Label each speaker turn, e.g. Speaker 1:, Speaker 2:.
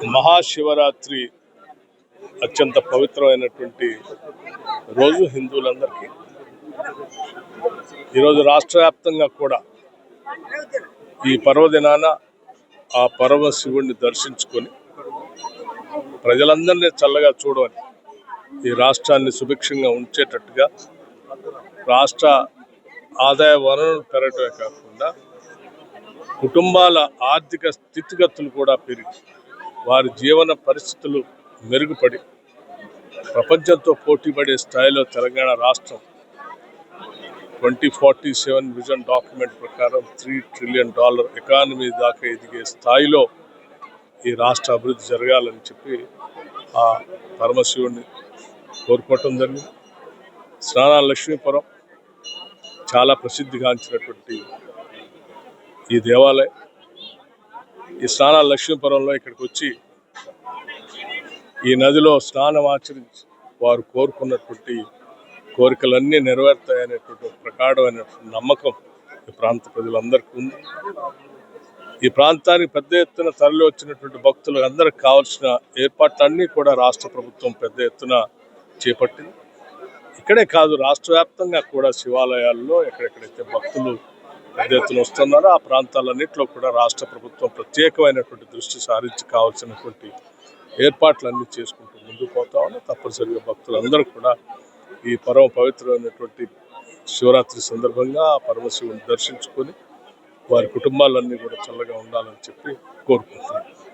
Speaker 1: మహాశివరాత్రి అత్యంత పవిత్రమైనటువంటి రోజు హిందువులందరికీ. ఈరోజు రాష్ట్ర వ్యాప్తంగా కూడా ఈ పర్వదినాన ఆ పరమశివుడిని దర్శించుకొని ప్రజలందరినీ చల్లగా చూడమని, ఈ రాష్ట్రాన్ని సుభిక్షంగా ఉంచేటట్టుగా రాష్ట్ర ఆదాయ వనరులు పెరగటమే కాకుండా కుటుంబాల ఆర్థిక స్థితిగతులు కూడా పెరిగి వారి జీవన పరిస్థితులు మెరుగుపడి ప్రపంచంతో పోటీపడే స్థాయిలో తెలంగాణ రాష్ట్రం 2047 విజన్ డాక్యుమెంట్ ప్రకారం $3 ట్రిలియన్ ఎకానమీ దాకా ఎదిగే స్థాయిలో ఈ రాష్ట్ర అభివృద్ధి జరగాలని చెప్పి ఆ పరమశివుడిని కోరుకోవటం జరిగింది. స్నానాల లక్ష్మీపురం చాలా ప్రసిద్ధిగాంచినటువంటి ఈ దేవాలయం. ఈ స్నానాల లక్ష్మీపురంలో ఇక్కడికి వచ్చి ఈ నదిలో స్నానం ఆచరించి వారు కోరుకున్నటువంటి కోరికలన్నీ నెరవేరుతాయనేటువంటి ప్రగాఢమైనటువంటి నమ్మకం ఈ ప్రాంత ప్రజలందరికీ ఉంది. ఈ ప్రాంతానికి పెద్ద ఎత్తున తరలి వచ్చినటువంటి భక్తులు అందరికి కావాల్సిన ఏర్పాట్లన్నీ కూడా రాష్ట్ర ప్రభుత్వం పెద్ద ఎత్తున చేపట్టింది. ఇక్కడే కాదు, రాష్ట్ర వ్యాప్తంగా కూడా శివాలయాల్లో ఎక్కడెక్కడైతే భక్తులు పెద్ద ఎత్తున వస్తున్నారో ఆ ప్రాంతాలన్నింటిలో కూడా రాష్ట్ర ప్రభుత్వం ప్రత్యేకమైనటువంటి దృష్టి సారించి కావాల్సినటువంటి ఏర్పాట్లన్నీ చేసుకుంటూ ముందుకు పోతా ఉన్నా. తప్పనిసరిగా భక్తులందరూ కూడా ఈ పరమ పవిత్రమైనటువంటి శివరాత్రి సందర్భంగా ఆ పరమశివుని దర్శించుకొని వారి కుటుంబాలన్నీ కూడా చల్లగా ఉండాలని చెప్పి కోరుకుంటున్నాను.